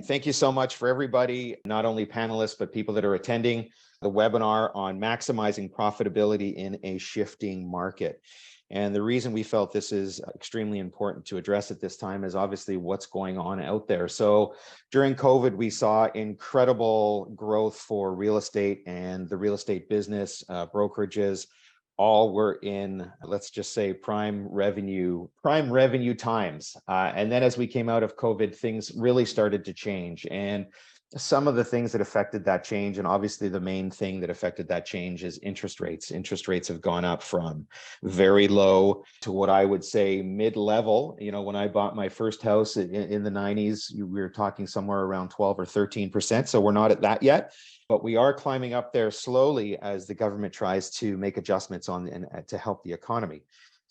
Thank you so much for everybody, not only panelists, but people that are attending the webinar on maximizing profitability in a shifting market. And the reason we felt this is extremely important to address at this time is obviously what's going on out there. So during COVID, we saw incredible growth for real estate and the real estate business, brokerages, all were in, let's just say, prime revenue times. And then as we came out of COVID, things really started to change. And some of the things that affected that change, and obviously the main thing that affected that change is interest rates. Interest rates have gone up from very low to what I would say mid-level. You know, when I bought my first house in the 90s, we were talking somewhere around 12 or 13%. So we're not at that yet, but we are climbing up there slowly as the government tries to make adjustments on and to help the economy.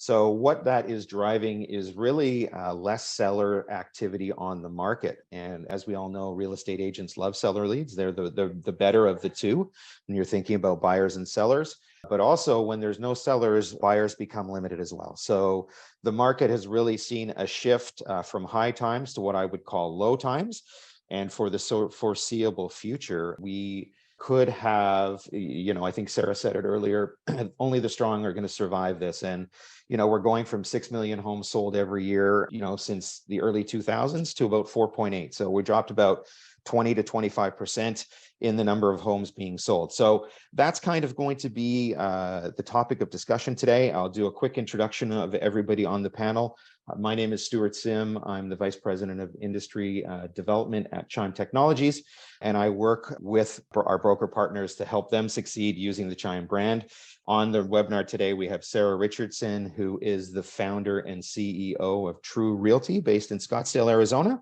So what that is driving is really less seller activity on the market. And as we all know, real estate agents love seller leads. They're the better of the two when you're thinking about buyers and sellers. But also when there's no sellers, buyers become limited as well. So the market has really seen a shift from high times to what I would call low times. And for the foreseeable future, we could have, you know, I think Sarah said it earlier, only the strong are going to survive this. And, you know, we're going from 6 million homes sold every year, you know, since the early 2000s to about 4.8. So we dropped about 20 to 25% in the number of homes being sold. So that's kind of going to be the topic of discussion today. I'll do a quick introduction of everybody on the panel. My name is Stuart Sim. I'm the Vice President of Industry Development at Chime Technologies, and I work with our broker partners to help them succeed using the Chime brand. On the webinar today, we have Sarah Richardson, who is the founder and CEO of True Realty based in Scottsdale, Arizona.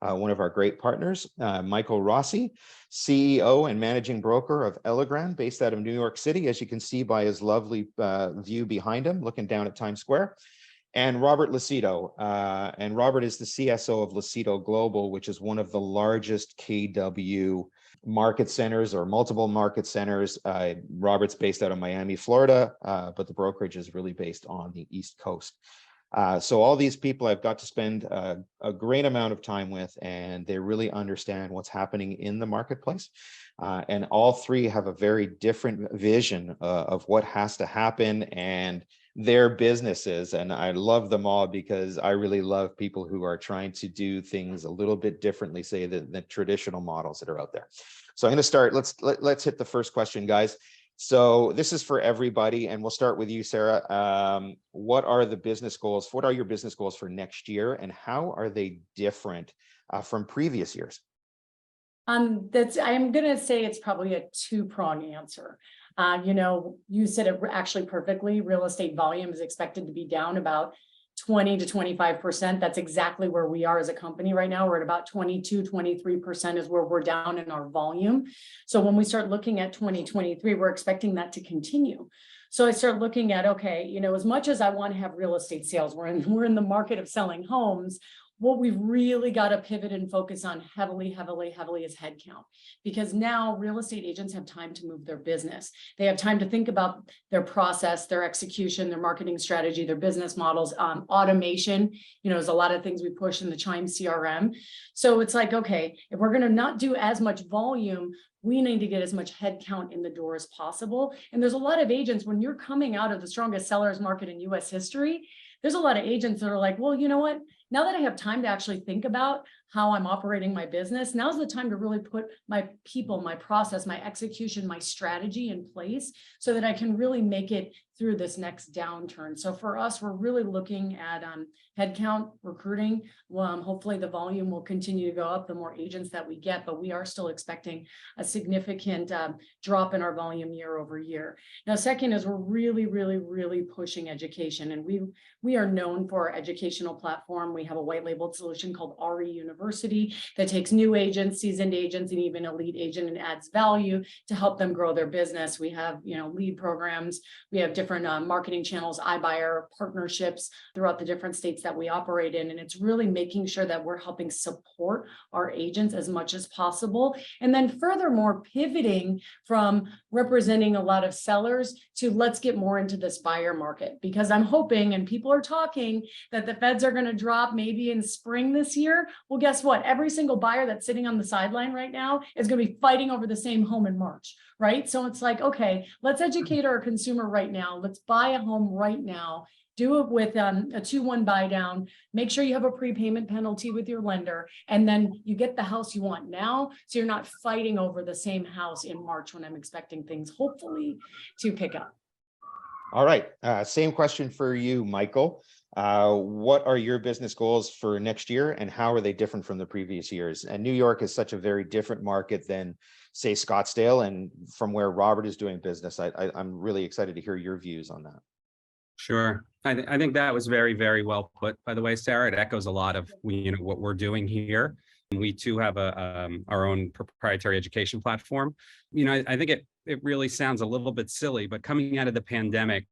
One of our great partners, Michael Rossi, CEO and managing broker of Elegran, based out of New York City, as you can see by his lovely view behind him, looking down at Times Square. And Robert Lucido, and Robert is the CSO of Lucido Global, which is one of the largest KW market centers or multiple market centers. Robert's based out of Miami, Florida, but the brokerage is really based on the East Coast. So all these people I've got to spend a great amount of time with, and they really understand what's happening in the marketplace. And all three have a very different vision of what has to happen and their businesses. And I love them all because I really love people who are trying to do things a little bit differently, say, than the traditional models that are out there. So I'm going to start. Let's hit the first question, guys. So this is for everybody, and we'll start with you, Sarah. What are the business goals? What are your business goals for next year, and how are they different from previous years? I'm going to say it's probably a two-pronged answer. You know, you said it actually perfectly. Real estate volume is expected to be down about 20 to 25%. That's exactly where we are as a company right now. We're at about 22, 23% is where we're down in our volume. So when we start looking at 2023, we're expecting that to continue. So I start looking at, okay, you know, as much as I want to have real estate sales, we're in the market of selling homes. What we've really got to pivot and focus on heavily is headcount, because now real estate agents have time to move their business. They have time to think about their process, their execution, their marketing strategy, their business models, automation. You know, there's a lot of things we push in the Chime CRM. So it's like, okay, if we're going to not do as much volume, we need to get as much headcount in the door as possible. And there's a lot of agents, when you're coming out of the strongest sellers market in US history, there's a lot of agents that are like, well, you know what? Now that I have time to actually think about how I'm operating my business, now's the time to really put my people, my process, my execution, my strategy in place so that I can really make it through this next downturn. So for us, we're really looking at headcount, recruiting. Hopefully the volume will continue to go up the more agents that we get, but we are still expecting a significant drop in our volume year over year. Now, second is we're really pushing education, and we are known for our educational platform. we have a white labeled solution called RE University that takes new agents, seasoned agents, and even elite agent and adds value to help them grow their business. We have, lead programs. We have different marketing channels, iBuyer partnerships throughout the different states that we operate in. And it's really making sure that we're helping support our agents as much as possible. And then furthermore, pivoting from representing a lot of sellers to let's get more into this buyer market, because I'm hoping, and people are talking, that the feds are going to drop maybe in spring this year. Well, guess what? Every single buyer that's sitting on the sideline right now is going to be fighting over the same home in March, right? So it's like, okay, let's educate our consumer right now. Let's buy a home right now. Do it with a 2-1 buy down. Make sure you have a prepayment penalty with your lender, and then you get the house you want now. So you're not fighting over the same house in March when I'm expecting things hopefully to pick up. All right. Same question for you, Michael. What are your business goals for next year, and how are they different from the previous years? And New York is such a very different market than, say, Scottsdale, and from where Robert is doing business. I'm really excited to hear your views on that. Sure. I think that was very, very well put, by the way, Sarah. It echoes a lot of what we're doing here. We too have our own proprietary education platform. I think it really sounds a little bit silly, but coming out of the pandemic,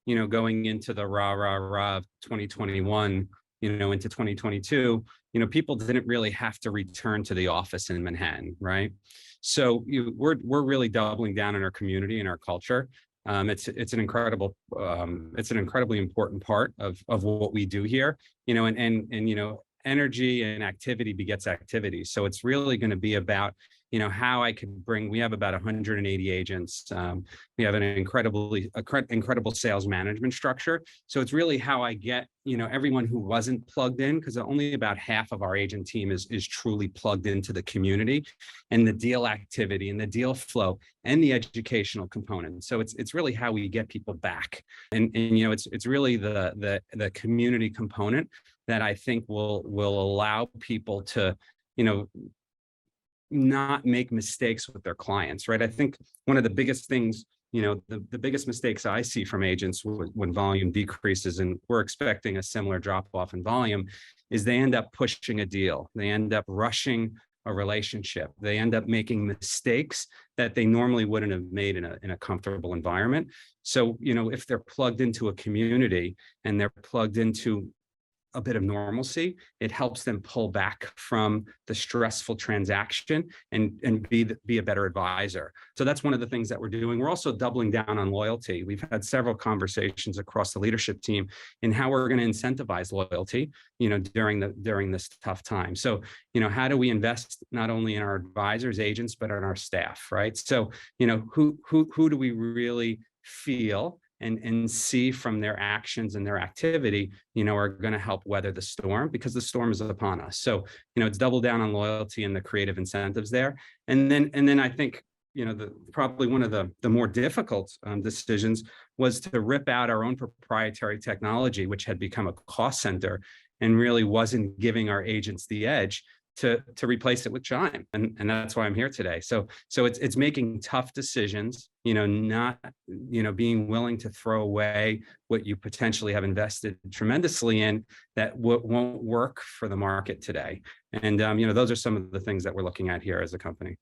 going into the rah 2021, into 2022, people didn't really have to return to the office in Manhattan, right? So we're really doubling down on our community and our culture. It's an incredibly important part of what we do here, and energy and activity begets activity. So it's really going to be about, how I could bring, we have about 180 agents. We have an incredible sales management structure. So it's really how I get, everyone who wasn't plugged in, because only about half of our agent team is truly plugged into the community and the deal activity and the deal flow and the educational component. So it's really how we get people back. And it's really the community component that I think will allow people to, not make mistakes with their clients, right? I think one of the biggest things, the biggest mistakes I see from agents when volume decreases, and we're expecting a similar drop off in volume, is they end up pushing a deal. They end up rushing a relationship. They end up making mistakes that they normally wouldn't have made in a comfortable environment. So, if they're plugged into a community and they're plugged into a bit of normalcy, it helps them pull back from the stressful transaction and be a better advisor. So that's one of the things that we're doing. We're also doubling down on loyalty. We've had several conversations across the leadership team in how we're going to incentivize loyalty, during this tough time. So, how do we invest not only in our advisors, agents, but in our staff, right? So, who do we really feel and see from their actions and their activity, are going to help weather the storm, because the storm is upon us. So, it's double down on loyalty and the creative incentives there. And then I think, probably one of the more difficult decisions was to rip out our own proprietary technology, which had become a cost center and really wasn't giving our agents the edge, to replace it with Chime. And that's why I'm here today. So it's making tough decisions, not, being willing to throw away what you potentially have invested tremendously in that won't work for the market today. And, those are some of the things that we're looking at here as a company.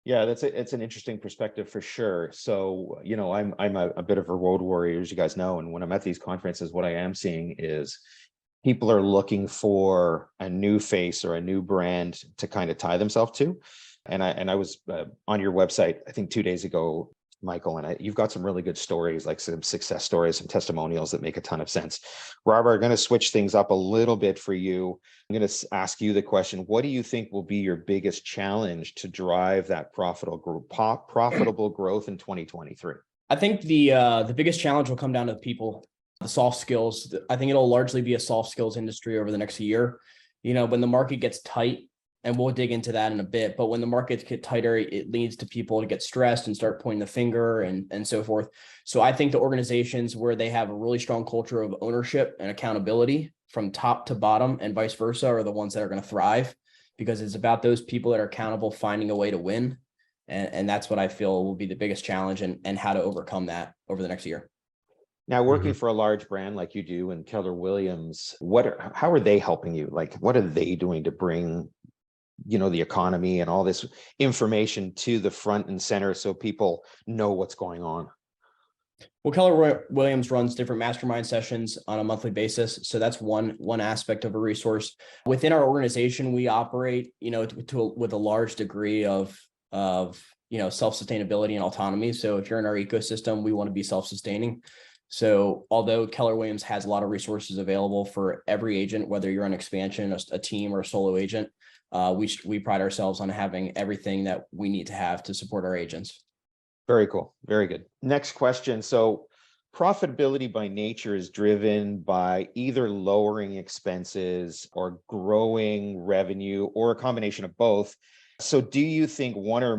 Yeah, it's an interesting perspective for sure. So, I'm a bit of a road warrior, as you guys know, and when I'm at these conferences, what I am seeing is people are looking for a new face or a new brand to kind of tie themselves to. And I was on your website, I think 2 days ago, Michael, and you've got some really good stories, like some success stories, some testimonials that make a ton of sense. Robert, I'm going to switch things up a little bit for you. I'm going to ask you the question, what do you think will be your biggest challenge to drive that profitable growth in 2023? I think the biggest challenge will come down to the people. The soft skills. I think it'll largely be a soft skills industry over the next year. When the market gets tight, and we'll dig into that in a bit, but when the markets get tighter, it leads to people to get stressed and start pointing the finger and so forth. So I think the organizations where they have a really strong culture of ownership and accountability from top to bottom and vice versa are the ones that are going to thrive, because it's about those people that are accountable finding a way to win. And that's what I feel will be the biggest challenge and how to overcome that over the next year. Now, working Mhm. for a large brand like you do and Keller Williams, how are they helping you? Like, what are they doing to bring, the economy and all this information to the front and center so people know what's going on? Well, Williams runs different mastermind sessions on a monthly basis. So that's one aspect of a resource. Within our organization, we operate, with a large degree of self-sustainability and autonomy. So if you're in our ecosystem, we want to be self-sustaining. So although Keller Williams has a lot of resources available for every agent, whether you're on expansion, a team, or a solo agent, we pride ourselves on having everything that we need to have to support our agents. Very cool. Very good. Next question. So profitability by nature is driven by either lowering expenses or growing revenue or a combination of both. So do you think one is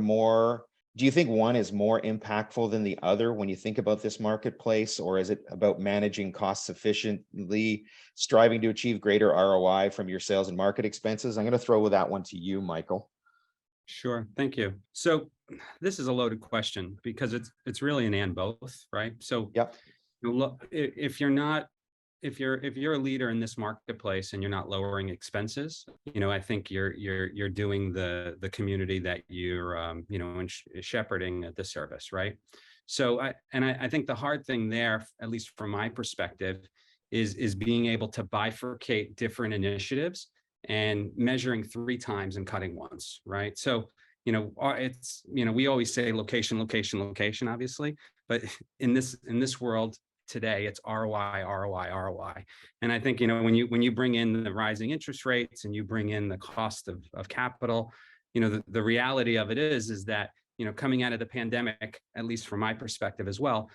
more impactful than the other when you think about this marketplace, or is it about managing costs efficiently, striving to achieve greater ROI from your sales and market expenses? I'm going to throw that one to you, Michael. Sure. Thank you. So this is a loaded question because it's really an and both, right? So Yep. look, if you're a leader in this marketplace and you're not lowering expenses, I think you're doing the community that you're shepherding the service, right? So I think the hard thing there, at least from my perspective, is being able to bifurcate different initiatives and measuring 3 times and cutting once, right? So, we always say location, location, location, obviously, but in this world today, it's ROI, ROI, ROI. And I think, when you bring in the rising interest rates and you bring in the cost of capital, the reality of it is that, coming out of the pandemic, at least from my perspective as well,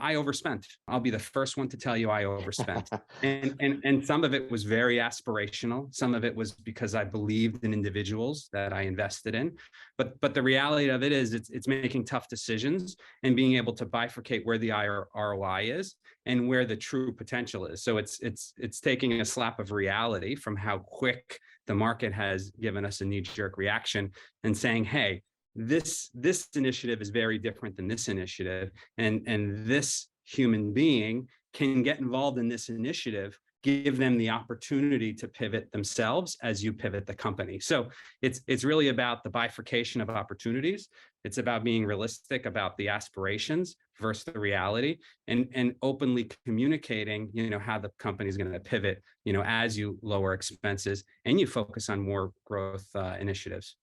I overspent. I'll be the first one to tell you I overspent. And some of it was very aspirational. Some of it was because I believed in individuals that I invested in. But the reality of it is it's making tough decisions and being able to bifurcate where the ROI is and where the true potential is. So it's taking a slap of reality from how quick the market has given us a knee-jerk reaction and saying, hey, this initiative is very different than this initiative, and this human being can get involved in this initiative. Give them the opportunity to pivot themselves as you pivot the company. So it's really about the bifurcation of opportunities. It's about being realistic about the aspirations versus the reality, and openly communicating, how the company is going to pivot, as you lower expenses and you focus on more growth initiatives.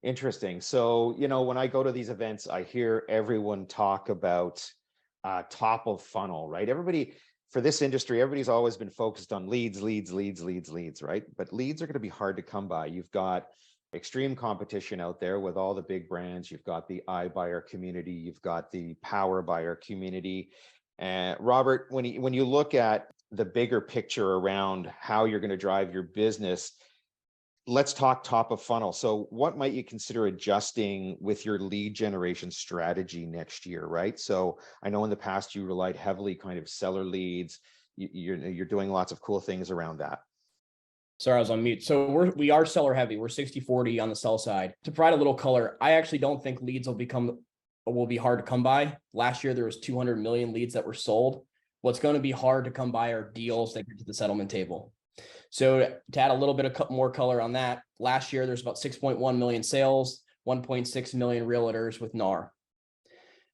Interesting. So, when I go to these events, I hear everyone talk about top of funnel, right? For this industry, everybody's always been focused on leads, right? But leads are going to be hard to come by. You've got extreme competition out there with all the big brands. You've got the iBuyer community. You've got the power buyer community. And Robert, when you look at the bigger picture around how you're going to drive your business, let's talk top of funnel. So what might you consider adjusting with your lead generation strategy next year, right? So I know in the past you relied heavily kind of seller leads. You're doing lots of cool things around that. Sorry, I was on mute. So we are seller heavy. We're 60-40 on the sell side. To provide a little color, I actually don't think leads will be hard to come by. Last year, there was 200 million leads that were sold. What's going to be hard to come by are deals that get to the settlement table. So to add a little bit of more color on that, last year, there's about 6.1 million sales, 1.6 million realtors with NAR.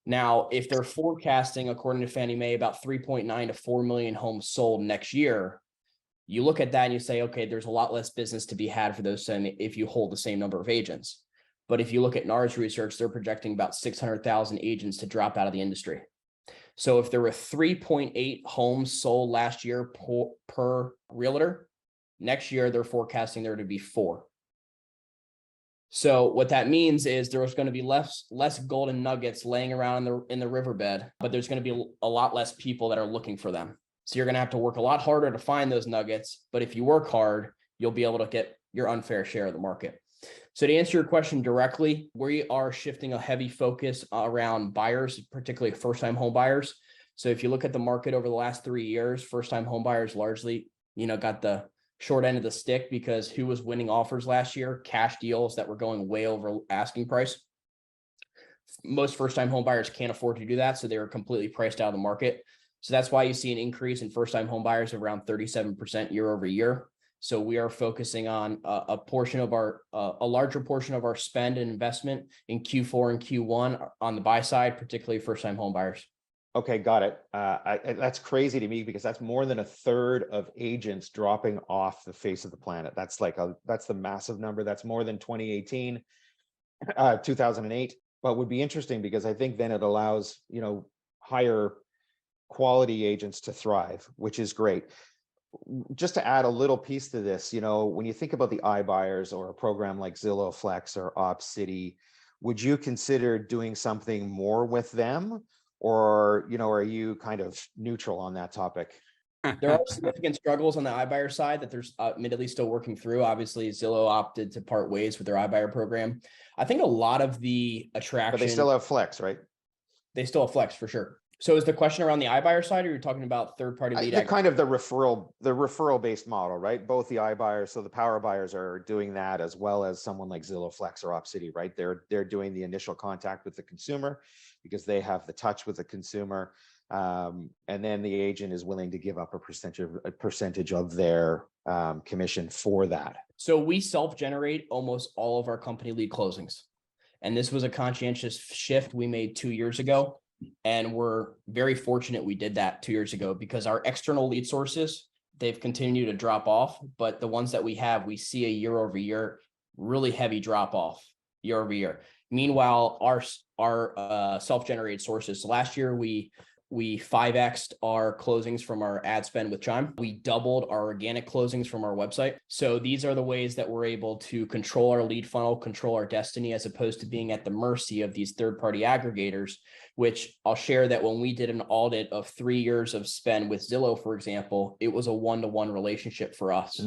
Now, if they're forecasting, according to Fannie Mae, about 3.9 to 4 million homes sold next year, you look at that and you say, okay, there's a lot less business to be had for those if you hold the same number of agents. But if you look at NAR's research, they're projecting about 600,000 agents to drop out of the industry. So if there were 3.8 homes sold last year per realtor, next year they're forecasting there to be 4. So what that means is there's going to be less golden nuggets laying around in the riverbed, but there's going to be a lot less people that are looking for them. So you're going to have to work a lot harder to find those nuggets. But if you work hard, you'll be able to get your unfair share of the market. So to answer your question directly, we are shifting a heavy focus around buyers, particularly first-time home buyers. So if you look at the market over the last 3 years, first-time home buyers largely, got the short end of the stick because who was winning offers last year? Cash deals that were going way over asking price. Most first-time home buyers can't afford to do that, so they were completely priced out of the market. So that's why you see an increase in first-time home buyers of around 37% year over year. So we are focusing on a portion of a larger portion of our spend and investment in Q4 and Q1 on the buy side, particularly first-time home buyers. Okay, got it. That's crazy to me because that's more than a third of agents dropping off the face of the planet. That's the massive number. That's more than 2018, 2008. But would be interesting because I think then it allows, higher quality agents to thrive, which is great. Just to add a little piece to this, when you think about the iBuyers or a program like Zillow Flex or OpCity, would you consider doing something more with them? Or, are you kind of neutral on that topic? There are significant struggles on the iBuyer side that there's admittedly still working through. Obviously, Zillow opted to part ways with their iBuyer program. I think a lot of the attraction. But they still have Flex, right? They still have Flex for sure. So is the question around the iBuyer side, or you're talking about third-party lead? Kind of the referral-based model, right? Both the iBuyers, so the power buyers are doing that, as well as someone like Zillow Flex or OpCity, right? They're doing the initial contact with the consumer because they have the touch with the consumer, and then the agent is willing to give up a percentage of their commission for that. So we self-generate almost all of our company lead closings, and this was a conscientious shift we made 2 years ago. And we're very fortunate we did that 2 years ago because our external lead sources, they've continued to drop off, but the ones that we have, we see a year over year, really heavy drop off year over year. Meanwhile, our self-generated sources, so last year we 5x'd our closings from our ad spend with Chime. We doubled our organic closings from our website. So these are the ways that we're able to control our lead funnel, control our destiny, as opposed to being at the mercy of these third-party aggregators, which I'll share that when we did an audit of 3 years of spend with Zillow, for example, it was a one-to-one relationship for us.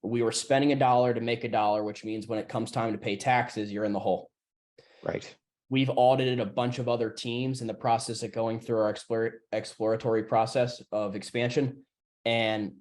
We were spending $1 to make $1, which means when it comes time to pay taxes, you're in the hole. Right. We've audited a bunch of other teams in the process of going through our exploratory process of expansion, and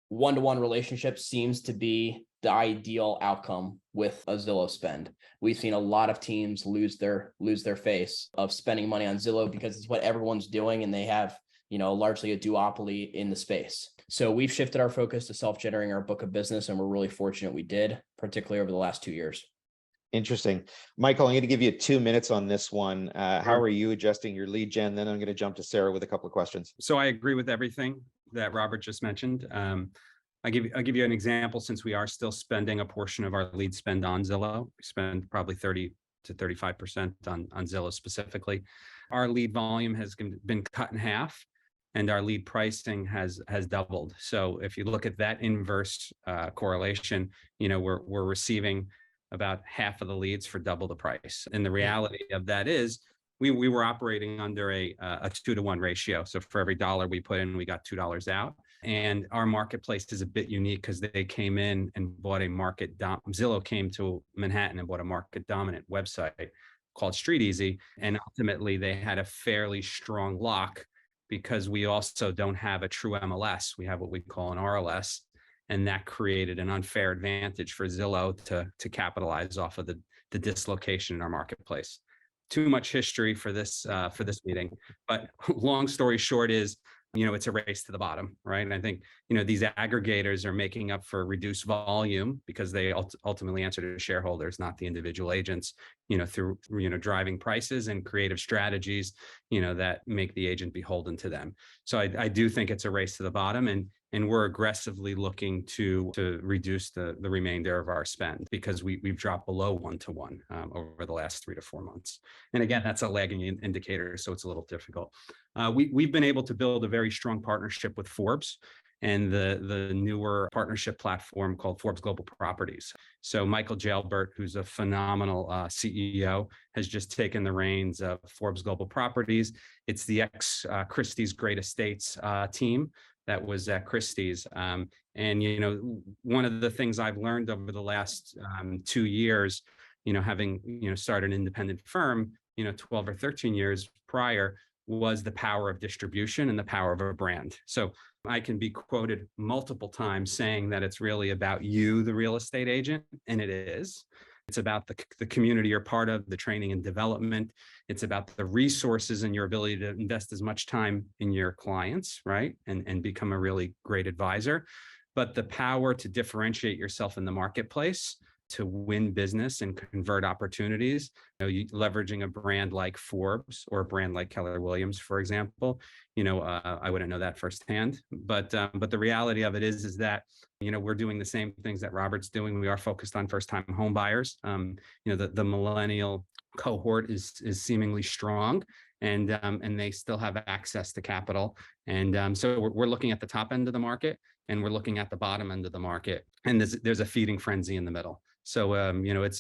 one-to-one relationship seems to be the ideal outcome with a Zillow spend. We've seen a lot of teams lose their face of spending money on Zillow because it's what everyone's doing, and they have, largely a duopoly in the space. So we've shifted our focus to self-generating our book of business, and we're really fortunate we did, particularly over the last 2 years. Interesting. Michael, I'm going to give you 2 minutes on this one. How are you adjusting your lead gen? Then I'm going to jump to Sarah with a couple of questions. So I agree with everything that Robert just mentioned. I'll give you an example. Since we are still spending a portion of our lead spend on Zillow, we spend probably 30 to 35% on Zillow specifically. Our lead volume has been cut in half, and our lead pricing has doubled. So if you look at that inverse correlation, we're receiving about half of the leads for double the price. And the reality of that is we were operating under a 2-to-1 ratio. So for every $1 we put in, we got $2 out. And our marketplace is a bit unique because they came in and bought Zillow came to Manhattan and bought a market dominant website called StreetEasy. And ultimately they had a fairly strong lock because we also don't have a true MLS. We have what we call an RLS. And that created an unfair advantage for Zillow to capitalize off of the dislocation in our marketplace. Too much history for this meeting, but long story short is, it's a race to the bottom, right? And I think, these aggregators are making up for reduced volume because they ultimately answer to shareholders, not the individual agents, through, driving prices and creative strategies, that make the agent beholden to them. So I do think it's a race to the bottom, and we're aggressively looking to reduce the remainder of our spend because we've dropped below 1-to-1 over the last 3 to 4 months. And again, that's a lagging indicator, so it's a little difficult. We've been able to build a very strong partnership with Forbes and the newer partnership platform called Forbes Global Properties. So Michael Jalbert, who's a phenomenal CEO, has just taken the reins of Forbes Global Properties. It's the ex-Christie's Great Estates team that was at Christie's. And, one of the things I've learned over the last 2 years, having, started an independent firm, 12 or 13 years prior, was the power of distribution and the power of a brand. So I can be quoted multiple times saying that it's really about you, the real estate agent, and it is. It's about the community you're part of, the training and development. It's about the resources and your ability to invest as much time in your clients, right? And become a really great advisor. But the power to differentiate yourself in the marketplace, to win business and convert opportunities, leveraging a brand like Forbes or a brand like Keller Williams, for example. I wouldn't know that firsthand, but the reality of it is that we're doing the same things that Robert's doing. We are focused on first-time home buyers. The millennial cohort is seemingly strong, and they still have access to capital. And so we're looking at the top end of the market, and we're looking at the bottom end of the market, and there's a feeding frenzy in the middle. So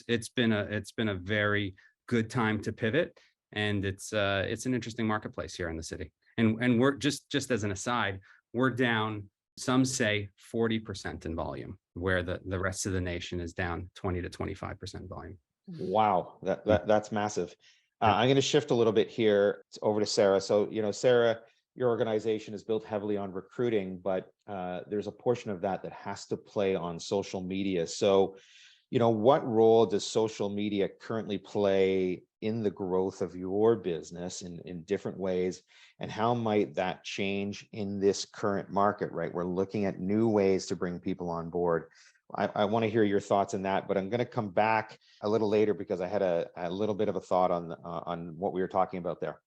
it's been a very good time to pivot, and it's an interesting marketplace here in the city. And we're just as an aside, we're down, some say 40% in volume, where the rest of the nation is down 20 to 25% volume. Wow, that's massive. I'm going to shift a little bit here over to Sarah. So, Sarah, your organization is built heavily on recruiting, but there's a portion of that has to play on social media. So, what role does social media currently play in the growth of your business in different ways? And how might that change in this current market, right? We're looking at new ways to bring people on board. I want to hear your thoughts on that, but I'm going to come back a little later because I had a little bit of a thought on what we were talking about there.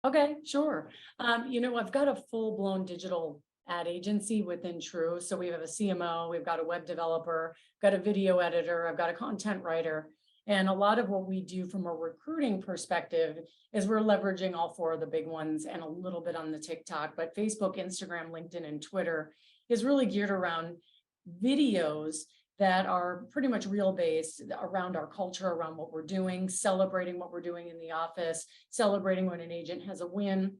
Okay, sure. I've got a full-blown digital ad agency within True. So we have a CMO, we've got a web developer, got a video editor, I've got a content writer. And a lot of what we do from a recruiting perspective is we're leveraging all four of the big ones and a little bit on the TikTok, but Facebook, Instagram, LinkedIn, and Twitter is really geared around videos that are pretty much real based around our culture, around what we're doing, celebrating what we're doing in the office, celebrating when an agent has a win,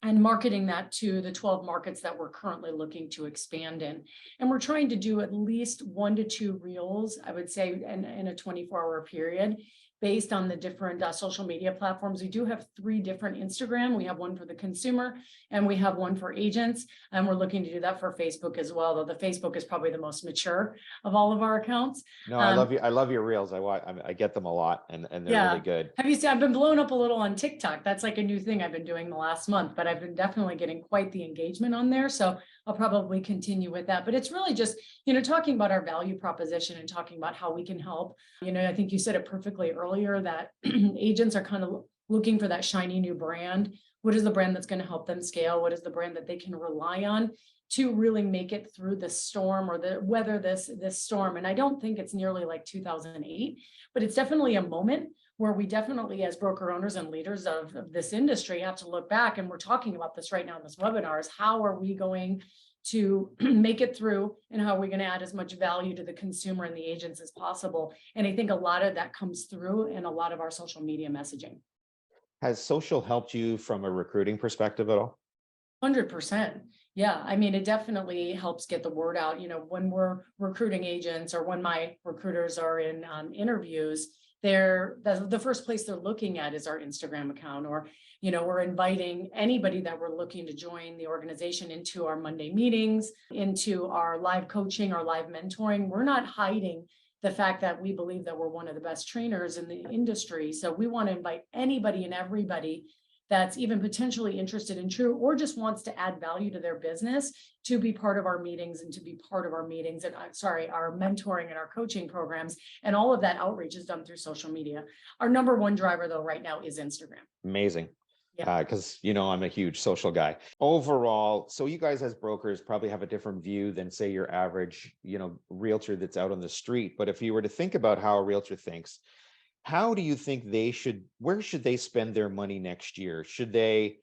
and marketing that to the 12 markets that we're currently looking to expand in. And we're trying to do at least 1 to 2 reels, I would say, in a 24-hour period, based on the different social media platforms. We do have 3 different Instagram. We have one for the consumer and we have one for agents. And we're looking to do that for Facebook as well, though the Facebook is probably the most mature of all of our accounts. No, I love your reels. I get them a lot, and they're really good. Have you seen, I've been blowing up a little on TikTok. That's like a new thing I've been doing the last month, but I've been definitely getting quite the engagement on there. So I'll probably continue with that. But it's really just, talking about our value proposition and talking about how we can help. I think you said it perfectly earlier that agents are kind of looking for that shiny new brand. What is the brand that's going to help them scale? What is the brand that they can rely on to really make it through the storm or weather this storm? And I don't think it's nearly like 2008, but it's definitely a moment where we definitely, as broker owners and leaders of this industry, have to look back. And we're talking about this right now in this webinar, is how are we going to make it through, and how are we going to add as much value to the consumer and the agents as possible? And I think a lot of that comes through in a lot of our social media messaging. Has social helped you from a recruiting perspective at all? 100%. Yeah. I mean, it definitely helps get the word out. When we're recruiting agents, or when my recruiters are in interviews, the first place they're looking at is our Instagram account, or, we're inviting anybody that we're looking to join the organization into our Monday meetings, into our live coaching, our live mentoring. We're not hiding the fact that we believe that we're one of the best trainers in the industry. So we want to invite anybody and everybody that's even potentially interested in True, or just wants to add value to their business, to be part of our meetings and our mentoring and our coaching programs. And all of that outreach is done through social media. Our number one driver, though, right now is Instagram. Amazing. Yeah. Because, I'm a huge social guy. Overall, so you guys as brokers probably have a different view than, say, your average, realtor that's out on the street. But if you were to think about how a realtor thinks, how do you think where should they spend their money next year? Should they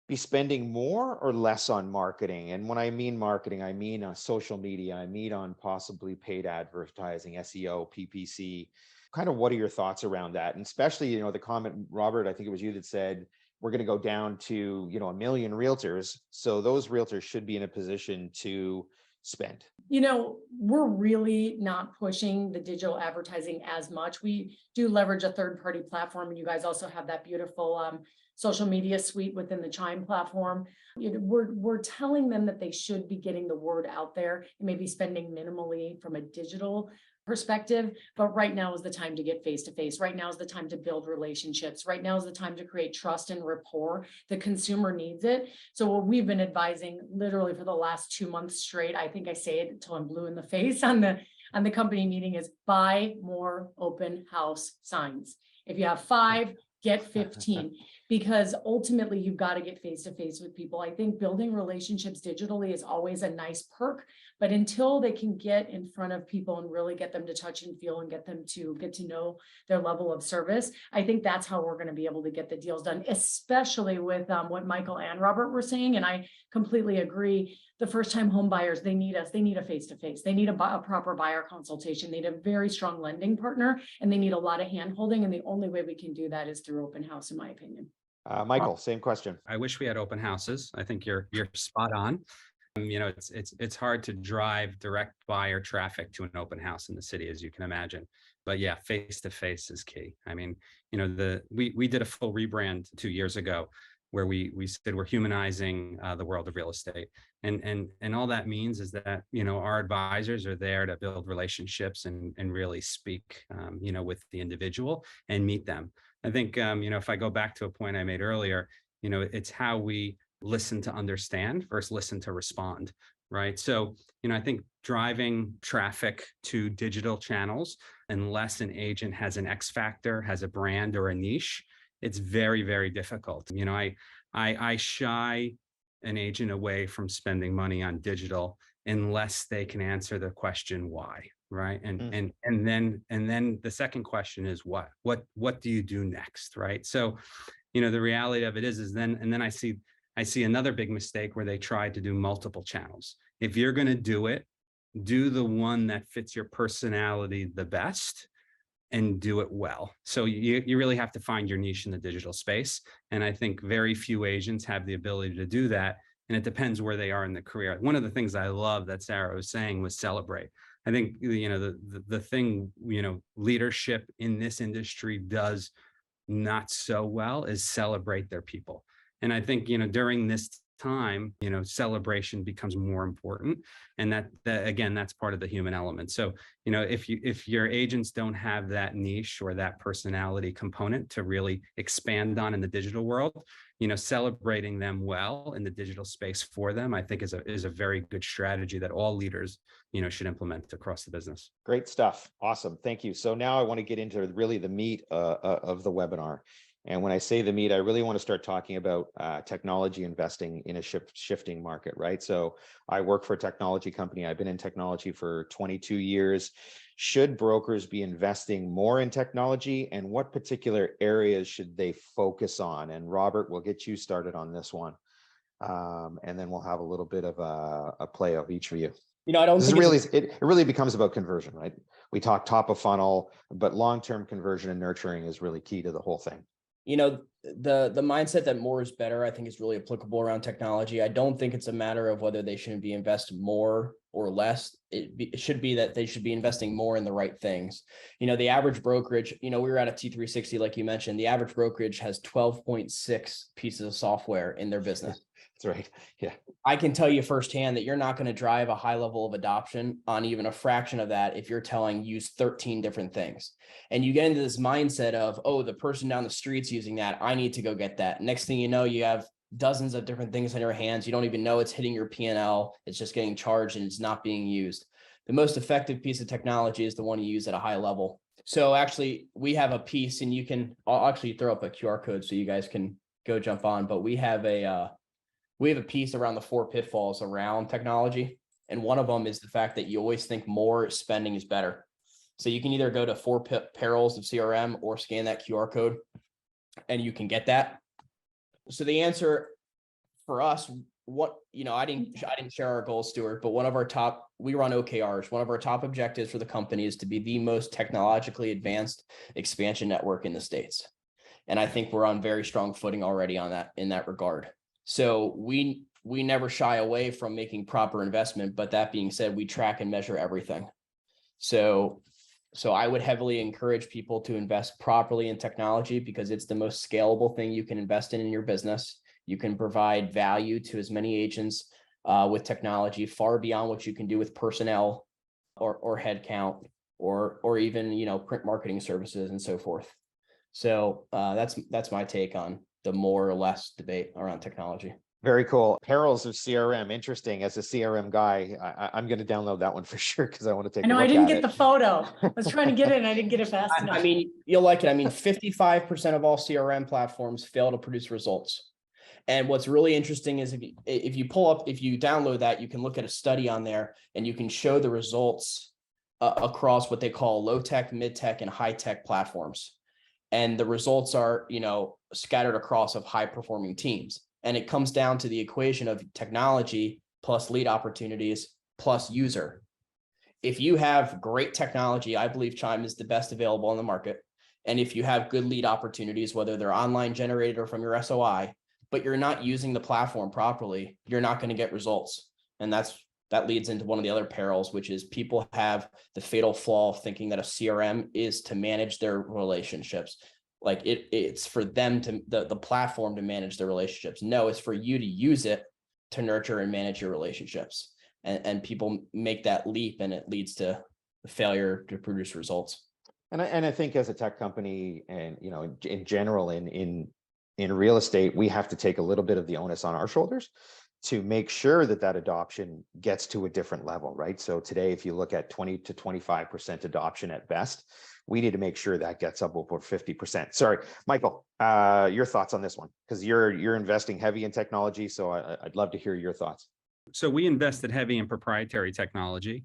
be spending more or less on marketing? And when I mean marketing, I mean on social media, I mean on possibly paid advertising, SEO, PPC. Kind of what are your thoughts around that? And especially, the comment, Robert, I think it was you that said, we're going to go down to, 1 million realtors. So those realtors should be in a position to spend. We're really not pushing the digital advertising as much. We do leverage a third-party platform, and you guys also have that beautiful social media suite within the Chime platform. We're telling them that they should be getting the word out there and maybe spending minimally from a digital perspective, but right now is the time to get face to face. Right now is the time to build relationships. Right now is the time to create trust and rapport. The consumer needs it. So what we've been advising literally for the last 2 months straight, I think I say it until I'm blue in the face on the company meeting, is buy more open house signs. If you have 5, get 15, because ultimately you've got to get face to face with people. I think building relationships digitally is always a nice perk, but until they can get in front of people and really get them to touch and feel and get them to get to know their level of service, I think that's how we're going to be able to get the deals done, especially with what Michael and Robert were saying. And I completely agree. The first time home buyers, they need us. They need a face-to-face. They need a proper buyer consultation. They need a very strong lending partner, and they need a lot of hand holding. And the only way we can do that is through open house, in my opinion. Michael, same question. I wish we had open houses. I think you're spot on. It's hard to drive direct buyer traffic to an open house in the city, as you can imagine. But yeah, face to face is key. I mean, we did a full rebrand 2 years ago where we said we're humanizing the world of real estate, and all that means is that our advisors are there to build relationships and really speak with the individual and meet them. I think if I go back to a point I made earlier, it's how we listen to understand versus listen to respond, right? So I think driving traffic to digital channels, unless an agent has an X factor, has a brand or a niche, it's very, very difficult. I shy an agent away from spending money on digital unless they can answer the question why, right? And then the second question is what do you do next, right? So the reality of it is then I see another big mistake where they try to do multiple channels. If you're going to do it, do the one that fits your personality the best and do it well. So you really have to find your niche in the digital space. And I think very few agents have the ability to do that. And it depends where they are in the career. One of the things I love that Sarah was saying was celebrate. I think, the thing, leadership in this industry does not so well is celebrate their people. And I think, during this time, celebration becomes more important. And that again, that's part of the human element. So, if your agents don't have that niche or that personality component to really expand on in the digital world, celebrating them well in the digital space for them, I think is a very good strategy that all leaders, should implement across the business. Great stuff. Awesome. Thank you. So now I want to get into really the meat of the webinar. And when I say the meat, I really want to start talking about technology investing in a shifting market, right? So I work for a technology company. I've been in technology for 22 years. Should brokers be investing more in technology, and what particular areas should they focus on? And Robert, we'll get you started on this one. And then we'll have a little bit of a play of each of you. I don't think it really becomes about conversion, right? We talk top of funnel, but long-term conversion and nurturing is really key to the whole thing. The mindset that more is better, I think, is really applicable around technology. I don't think it's a matter of whether they should be investing more or less. It should be that they should be investing more in the right things. The average brokerage, we were at a T360, like you mentioned, the average brokerage has 12.6 pieces of software in their business. That's right. Yeah. I can tell you firsthand that you're not going to drive a high level of adoption on even a fraction of that if you're use 13 different things. And you get into this mindset of, oh, the person down the street's using that, I need to go get that. Next thing you know, you have dozens of different things in your hands. You don't even know it's hitting your P&L. It's just getting charged and it's not being used. The most effective piece of technology is the one you use at a high level. So actually, we have a piece, and I'll actually throw up a QR code so you guys can go jump on, but we have a piece around the 4 pitfalls around technology. And one of them is the fact that you always think more spending is better. So you can either go to 4 perils of CRM or scan that QR code and you can get that. So the answer for us, I didn't share our goals, Stuart, but we run OKRs. One of our top objectives for the company is to be the most technologically advanced expansion network in the States. And I think we're on very strong footing already in that regard. So we never shy away from making proper investment, but that being said, we track and measure everything. So So I would heavily encourage people to invest properly in technology because it's the most scalable thing you can invest in your business. You can provide value to as many agents with technology far beyond what you can do with personnel or headcount or even, you know, print marketing services and so forth. So that's my take on the more or less debate around technology. Very cool. Perils of CRM. Interesting. As a CRM guy, I'm going to download that one for sure because I want to take I know a look I didn't at get it. the photo. I was trying to get it and I didn't get it fast enough. I mean, you'll like it. I mean, 55% of all CRM platforms fail to produce results. And what's really interesting is if you download that, you can look at a study on there and you can show the results across what they call low tech, mid tech, and high tech platforms. And the results are, you know, scattered across of high performing teams. And it comes down to the equation of technology plus lead opportunities plus user. If you have great technology, I believe Chime is the best available on the market. And if you have good lead opportunities, whether they're online generated or from your SOI, but you're not using the platform properly, you're not going to get results. And that leads into one of the other perils, which is people have the fatal flaw of thinking that a CRM is to manage their relationships. Like it's for them to the platform to manage their relationships. No, it's for you to use it to nurture and manage your relationships. And people make that leap and it leads to failure to produce results. And I think as a tech company and, you know, in general, in real estate, we have to take a little bit of the onus on our shoulders to make sure that adoption gets to a different level, right? So today, if you look at 20 to 25% adoption at best, we need to make sure that gets up over 50%. Sorry, Michael, your thoughts on this one, because you're investing heavy in technology. So I'd love to hear your thoughts. So we invested heavy in proprietary technology,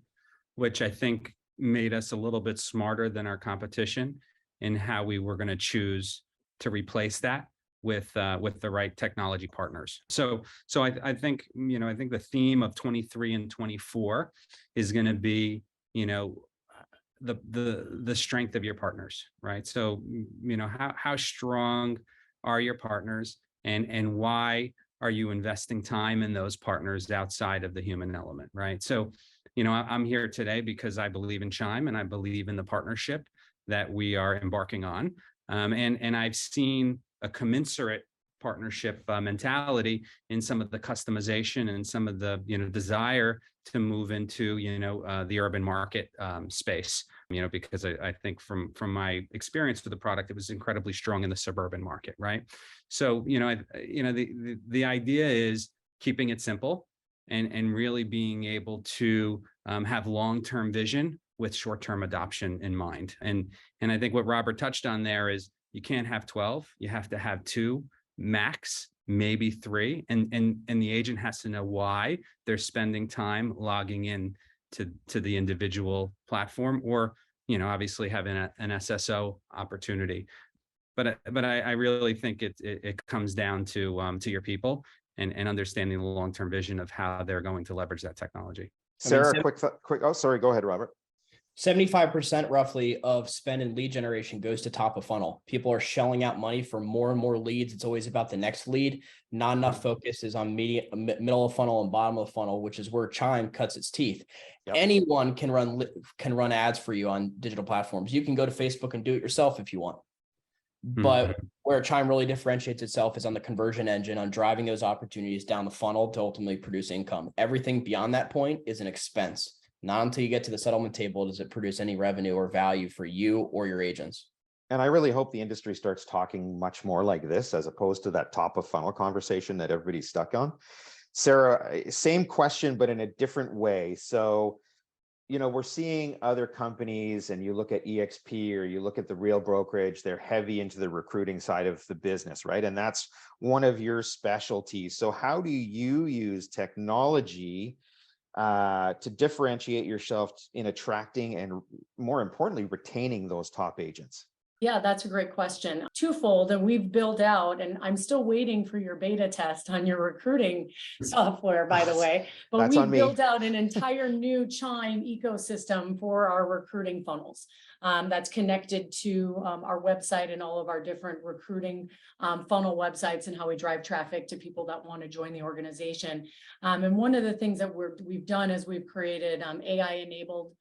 which I think made us a little bit smarter than our competition in how we were going to choose to replace that with the right technology partners. So I think, you know, I think the theme of 23 and 24 is going to be, you know, the strength of your partners, right? So, you know, how strong are your partners and why are you investing time in those partners outside of the human element, right? So, you know, I'm here today because I believe in Chime and I believe in the partnership that we are embarking on. And I've seen a commensurate partnership mentality in some of the customization and some of the, you know, desire to move into, you know, the urban market space, you know, because I think from my experience with the product, it was incredibly strong in the suburban market, right? So, you know, the idea is keeping it simple and really being able to have long-term vision with short-term adoption in mind. And I think what Robert touched on there is you can't have 12, you have to have 2 max, maybe 3, and the agent has to know why they're spending time logging in to the individual platform, or, you know, obviously having an SSO opportunity. But I really think it comes down to your people and understanding the long-term vision of how they're going to leverage that technology. Sarah, quick. Oh, sorry. Go ahead, Robert. 75% roughly of spend and lead generation goes to top of funnel. People are shelling out money for more and more leads. It's always about the next lead. Not enough focus is on middle of funnel and bottom of funnel, which is where Chime cuts its teeth. Yep. Anyone can run ads for you on digital platforms. You can go to Facebook and do it yourself if you want. But where Chime really differentiates itself is on the conversion engine, on driving those opportunities down the funnel to ultimately produce income. Everything beyond that point is an expense. Not until you get to the settlement table does it produce any revenue or value for you or your agents. And I really hope the industry starts talking much more like this, as opposed to that top of funnel conversation that everybody's stuck on. Sarah, same question, but in a different way. So, you know, we're seeing other companies, and you look at EXP or you look at the Real Brokerage, they're heavy into the recruiting side of the business, right? And that's one of your specialties. So how do you use technology to differentiate yourself in attracting and, more importantly, retaining those top agents? Yeah, that's a great question. Twofold, and we've built out, and I'm still waiting for your beta test on your recruiting software, by the way, but That's we on me. built out an entire new Chime ecosystem for our recruiting funnels. That's connected to our website and all of our different recruiting funnel websites and how we drive traffic to people that want to join the organization. And one of the things that we've done is we've created AI-enabled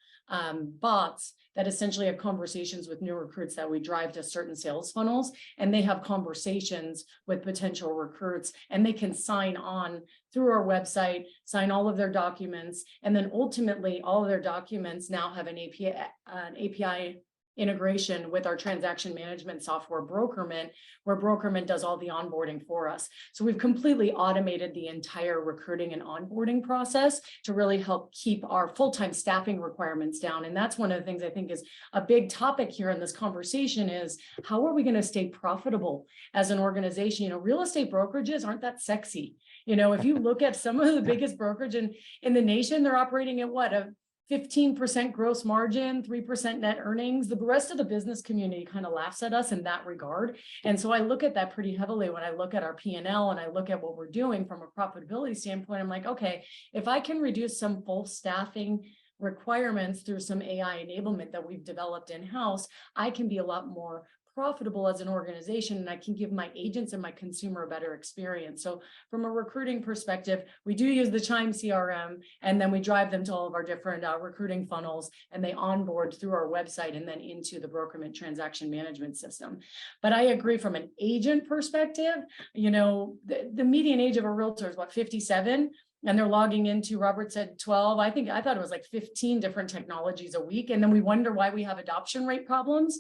bots that essentially have conversations with new recruits that we drive to certain sales funnels, and they have conversations with potential recruits, and they can sign on through our website, sign all of their documents, and then ultimately all of their documents now have an API integration with our transaction management software, Brokerment, where Brokerment does all the onboarding for us. So we've completely automated the entire recruiting and onboarding process to really help keep our full-time staffing requirements down. And that's one of the things I think is a big topic here in this conversation is how are we going to stay profitable as an organization? You know, real estate brokerages aren't that sexy. You know, if you look at some of the biggest brokerage in the nation, they're operating at what, a 15% gross margin, 3% net earnings. The rest of the business community kind of laughs at us in that regard. And so I look at that pretty heavily when I look at our P&L and I look at what we're doing from a profitability standpoint. I'm like, okay, if I can reduce some full staffing requirements through some AI enablement that we've developed in-house, I can be a lot more profitable as an organization, and I can give my agents and my consumer a better experience. So from a recruiting perspective, we do use the Chime CRM, and then we drive them to all of our different recruiting funnels, and they onboard through our website and then into the Brokerment transaction management system. But I agree from an agent perspective, you know, the median age of a realtor is what, 57? And they're logging into, Robert said 12. I thought it was like 15 different technologies a week. And then we wonder why we have adoption rate problems.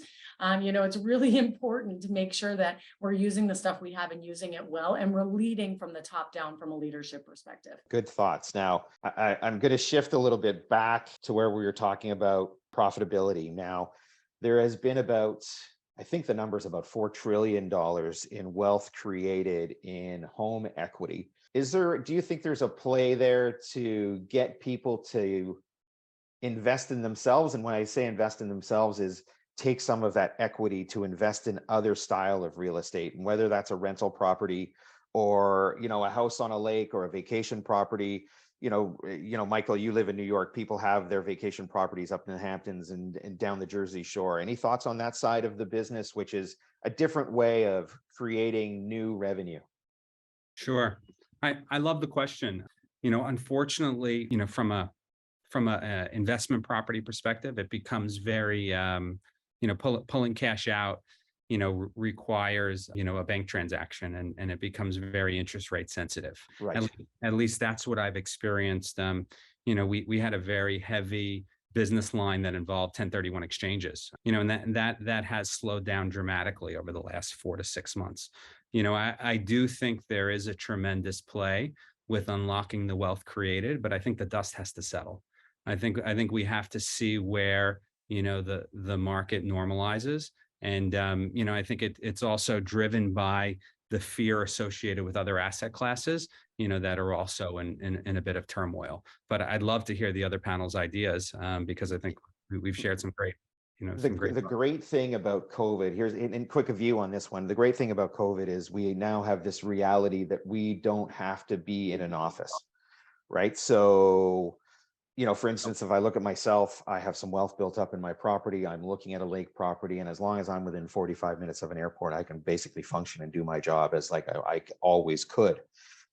You know, it's really important to make sure that we're using the stuff we have and using it well. And we're leading from the top down from a leadership perspective. Good thoughts. Now, I'm going to shift a little bit back to where we were talking about profitability. Now, there has been about, I think the number is about $4 trillion in wealth created in home equity. Do you think there's a play there to get people to invest in themselves? And when I say invest in themselves is take some of that equity to invest in other style of real estate, and whether that's a rental property or, you know, a house on a lake or a vacation property. You know, Michael, you live in New York. People have their vacation properties up in the Hamptons and down the Jersey Shore. Any thoughts on that side of the business, which is a different way of creating new revenue? Sure. I love the question. You know, unfortunately, you know, from a investment property perspective, it becomes very, you know, pulling cash out, you know, requires, you know, a bank transaction, and it becomes very interest rate sensitive. Right. At least that's what I've experienced. You know, we had a very heavy business line that involved 1031 exchanges, you know, and that has slowed down dramatically over the last 4 to 6 months. You know, I do think there is a tremendous play with unlocking the wealth created, but I think the dust has to settle. I think we have to see where, you know, the market normalizes. And, you know, I think it's also driven by the fear associated with other asset classes, you know, that are also in a bit of turmoil. But I'd love to hear the other panel's ideas, because I think we've shared some great, you know, The great thing about COVID, here's in quick a view on this one. The great thing about COVID is we now have this reality that we don't have to be in an office, right? So, you know, for instance, if I look at myself, I have some wealth built up in my property. I'm looking at a lake property, and as long as I'm within 45 minutes of an airport, I can basically function and do my job as like I always could.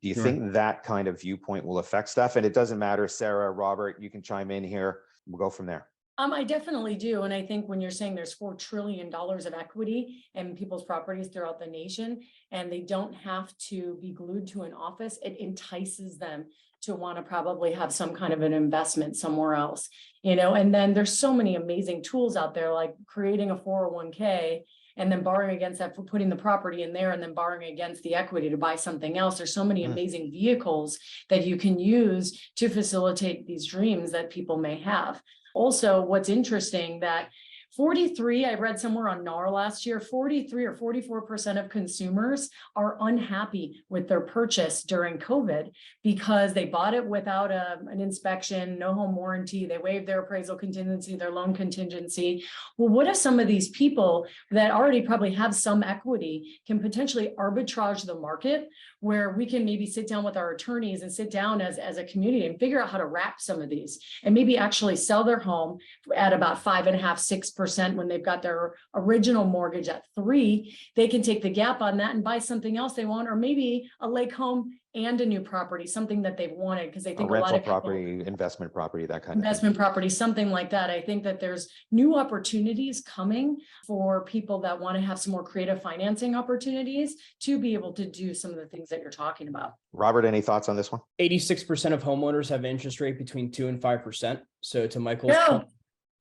Do you think that kind of viewpoint will affect stuff? And it doesn't matter, Sarah, Robert, you can chime in here. We'll go from there. I definitely do. And I think when you're saying there's $4 trillion of equity in people's properties throughout the nation, and they don't have to be glued to an office, it entices them to want to probably have some kind of an investment somewhere else, you know. And then there's so many amazing tools out there, like creating a 401k and then borrowing against that for putting the property in there and then borrowing against the equity to buy something else. There's so many amazing vehicles that you can use to facilitate these dreams that people may have. Also, what's interesting that 43, I read somewhere on NAR last year, 43 or 44% of consumers are unhappy with their purchase during COVID because they bought it without an inspection, no home warranty, they waived their appraisal contingency, their loan contingency. Well, what if some of these people that already probably have some equity can potentially arbitrage the market, where we can maybe sit down with our attorneys and sit down as a community and figure out how to wrap some of these and maybe actually sell their home at about 5.5%, 6% when they've got their original mortgage at 3%. They can take the gap on that and buy something else they want, or maybe a lake home and a new property, something that they've wanted, because I think a lot of people, property, investment property, that kind of investment property, something like that. I think that there's new opportunities coming for people that want to have some more creative financing opportunities to be able to do some of the things that you're talking about. Robert, any thoughts on this one? 86% of homeowners have an interest rate between 2 and 5%. So to Michael's point,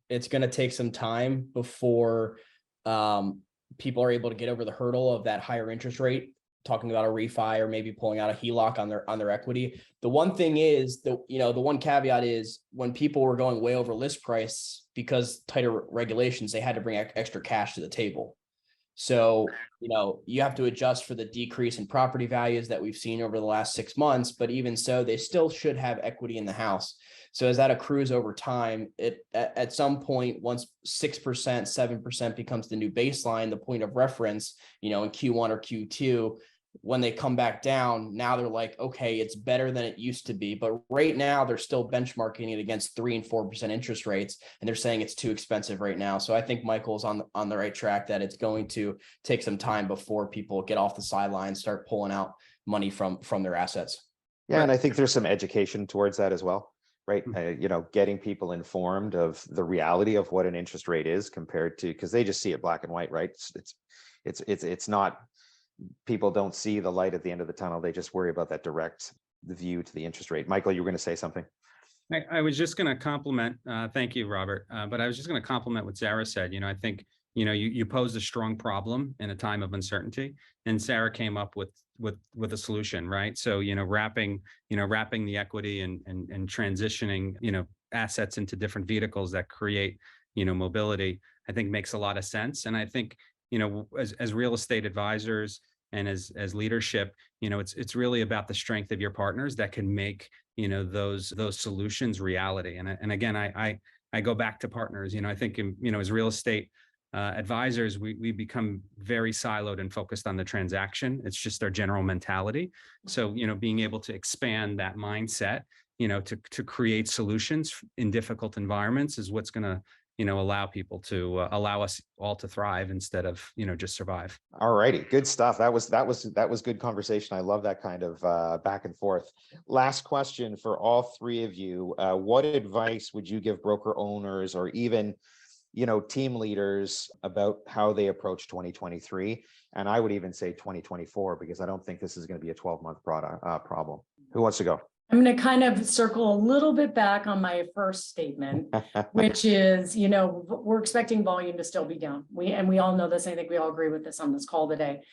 it's going to take some time before people are able to get over the hurdle of that higher interest rate, talking about a refi or maybe pulling out a HELOC on their equity. The one thing is the one caveat is when people were going way over list price because tighter regulations, they had to bring extra cash to the table. So, you have to adjust for the decrease in property values that we've seen over the last 6 months, but even so, they still should have equity in the house. So as that accrues over time, at some point, once 6%, 7% becomes the new baseline, the point of reference, in Q1 or Q2, when they come back down, now they're like, okay, it's better than it used to be. But right now they're still benchmarking it against 3 and 4% interest rates. And they're saying it's too expensive right now. So I think Michael's on the right track that it's going to take some time before people get off the sidelines, start pulling out money from their assets. Yeah. And I think there's some education towards that as well, right? Getting people informed of the reality of what an interest rate is compared to, because they just see it black and white, right? It's not, people don't see the light at the end of the tunnel. They just worry about that direct view to the interest rate. Michael, you were going to say something. I was just going to compliment, thank you, Robert. But I was just going to compliment what Sarah said. I think, you posed a strong problem in a time of uncertainty, and Sarah came up with a solution, right? So, wrapping the equity and transitioning, assets into different vehicles that create, mobility, I think makes a lot of sense. And I think, as real estate advisors and as leadership, it's really about the strength of your partners that can make, those solutions reality. And again, I go back to partners. I think, as real estate advisors, we become very siloed and focused on the transaction. It's just our general mentality. So, being able to expand that mindset, to create solutions in difficult environments is what's going to, allow people to allow us all to thrive instead of, just survive. All righty. Good stuff. That was good conversation. I love that kind of back and forth. Last question for all three of you. What advice would you give broker owners or even, team leaders about how they approach 2023? And I would even say 2024, because I don't think this is going to be a 12-month problem. Who wants to go? I'm going to kind of circle a little bit back on my first statement, which is, we're expecting volume to still be down. We all know this. I think we all agree with this on this call today.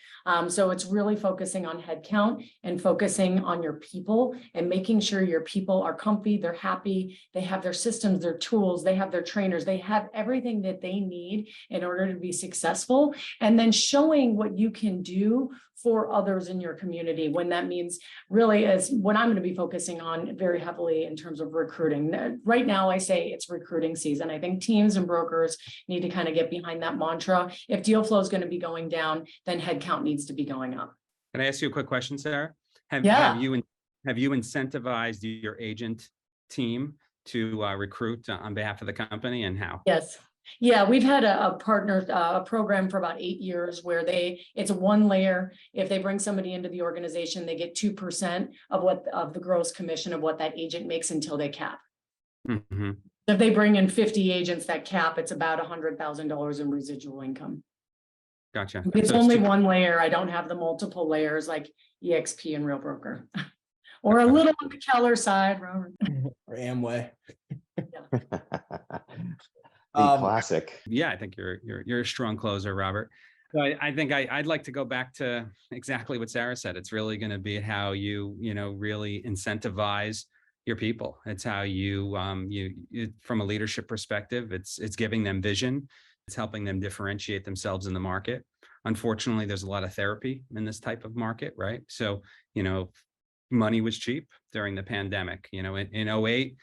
So it's really focusing on headcount and focusing on your people and making sure your people are comfy, they're happy, they have their systems, their tools, they have their trainers, they have everything that they need in order to be successful. And then showing what you can do for others in your community, when that means really is what I'm going to be focusing on very heavily in terms of recruiting. Right now, I say it's recruiting season. I think teams and brokers need to kind of get behind that mantra. If deal flow is going to be going down, then headcount needs to be going up. Can I ask you a quick question, Sarah? Have you incentivized your agent team to recruit on behalf of the company, and how? Yes. Yeah, we've had a partner, a program for about 8 years where it's one layer. If they bring somebody into the organization, they get 2% of the gross commission of what that agent makes until they cap. Mm-hmm. If they bring in 50 agents that cap, it's about $100,000 in residual income. Gotcha. It's only one layer. I don't have the multiple layers like EXP and Real Broker. Or a little on the Keller side, Robert. Or Amway. Classic. Yeah, I think you're a strong closer, Robert. So I think I'd like to go back to exactly what Sarah said. It's really going to be how you really incentivize your people. It's how you from a leadership perspective, it's giving them vision. It's helping them differentiate themselves in the market. Unfortunately, there's a lot of therapy in this type of market, right? So, money was cheap during the pandemic. In 08,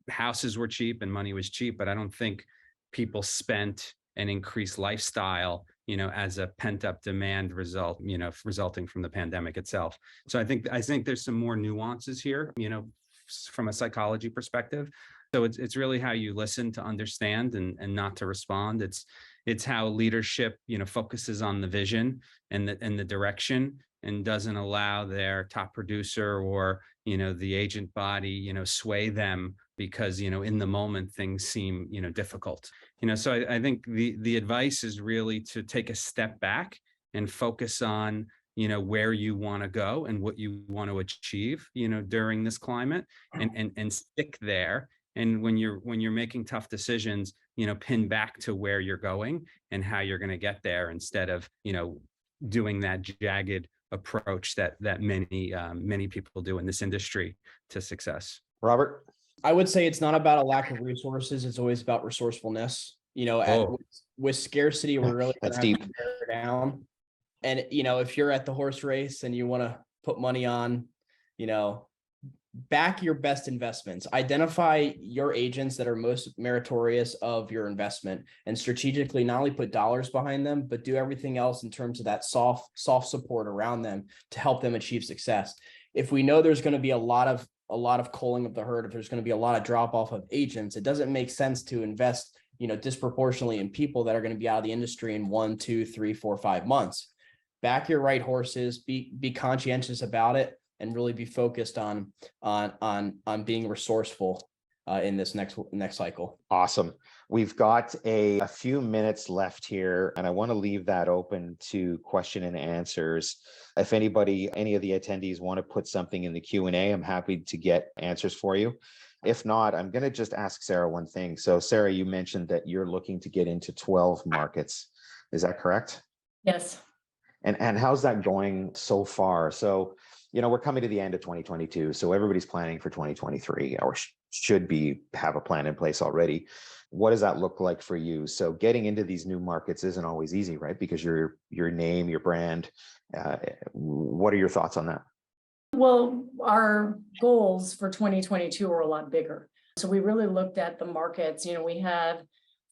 houses were cheap and money was cheap, but I don't think people spent an increased lifestyle, as a pent up demand result, resulting from the pandemic itself. So I think there's some more nuances here, from a psychology perspective. So it's really how you listen to understand and not to respond. It's how leadership, focuses on the vision and the direction, and doesn't allow their top producer or, the agent body, sway them because, in the moment things seem, difficult. So I think the advice is really to take a step back and focus on, where you want to go and what you want to achieve, during this climate, and stick there. And when you're making tough decisions, pin back to where you're going and how you're going to get there, instead of, doing that jagged approach that many people do in this industry to success. Robert? I would say it's not about a lack of resources. It's always about resourcefulness. With scarcity, we're really That's gonna have deep. to pare it down. And, if you're at the horse race and you want to put money on, back your best investments, identify your agents that are most meritorious of your investment, and strategically not only put dollars behind them, but do everything else in terms of that soft support around them to help them achieve success. If we know there's going to be a lot of culling of the herd, if there's going to be a lot of drop off of agents, it doesn't make sense to invest, disproportionately in people that are going to be out of the industry in 1, 2, 3, 4, 5 months. Back your right horses, be conscientious about it, and really be focused on being resourceful in this next cycle. Awesome. We've got a few minutes left here, and I want to leave that open to question and answers. If any of the attendees want to put something in the Q&A, I'm happy to get answers for you. If not, I'm going to just ask Sarah one thing. So Sarah, you mentioned that you're looking to get into 12 markets. Is that correct? Yes. And how's that going so far? So, we're coming to the end of 2022. So everybody's planning for 2023, or should have a plan in place already. What does that look like for you? So getting into these new markets isn't always easy, right? Because your name, your brand, what are your thoughts on that? Well, our goals for 2022 are a lot bigger. So we really looked at the markets. We have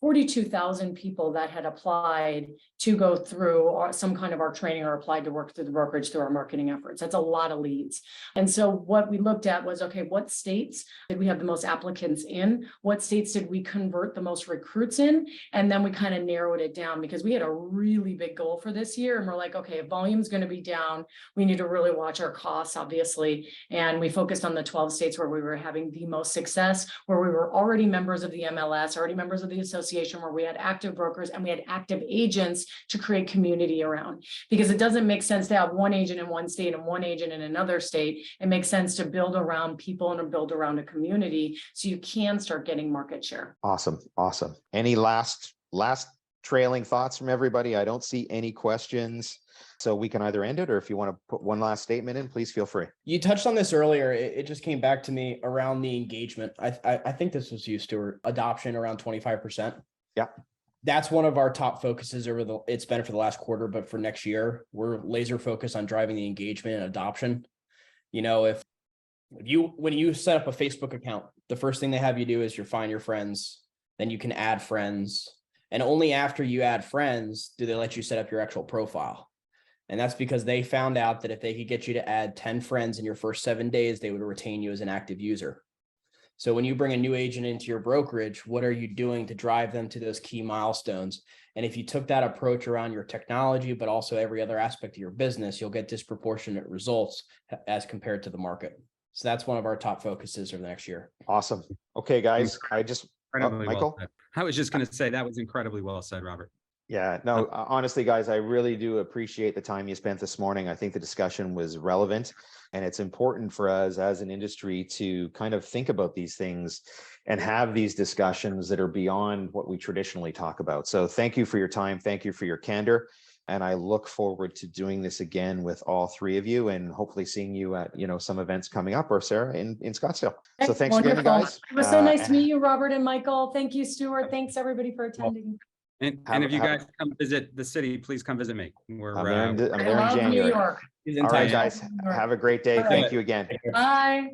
42,000 people that had applied to go through some kind of our training or applied to work through the brokerage through our marketing efforts. That's a lot of leads. And so what we looked at was, okay, what states did we have the most applicants in? What states did we convert the most recruits in? And then we kind of narrowed it down, because we had a really big goal for this year. And we're like, okay, if volume's going to be down, we need to really watch our costs, obviously. And we focused on the 12 states where we were having the most success, where we were already members of the MLS, already members of the association, where we had active brokers and we had active agents to create community around. Because it doesn't make sense to have one agent in one state and one agent in another state. It makes sense to build around people and to build around a community, so you can start getting market share. Awesome. Any last trailing thoughts from everybody? I don't see any questions. So we can either end it, or if you want to put one last statement in, please feel free. You touched on this earlier. It just came back to me around the engagement. I think this was used to adoption around 25%. Yeah. That's one of our top focuses it's been for the last quarter, but for next year, we're laser focused on driving the engagement and adoption. When you set up a Facebook account, the first thing they have you do is you find your friends, then you can add friends. And only after you add friends do they let you set up your actual profile. And that's because they found out that if they could get you to add 10 friends in your first 7 days, they would retain you as an active user. So when you bring a new agent into your brokerage, what are you doing to drive them to those key milestones? And if you took that approach around your technology, but also every other aspect of your business, you'll get disproportionate results as compared to the market. So that's one of our top focuses over the next year. Awesome. Okay, guys, Michael? Well, I was just going to say that was incredibly well said, Robert. Yeah, no, honestly, guys, I really do appreciate the time you spent this morning. I think the discussion was relevant, and it's important for us as an industry to kind of think about these things and have these discussions that are beyond what we traditionally talk about. So thank you for your time. Thank you for your candor. And I look forward to doing this again with all three of you, and hopefully seeing you at, some events coming up, or Sarah in Scottsdale. So thanks again, guys. It was so nice to meet you, Robert and Michael. Thank you, Stuart. Thanks everybody for attending. And if you guys come visit the city, please come visit me. We're I'm there in I January. love New York. He's in All right, time. guys, have a great day. All right. Thank you again. Bye.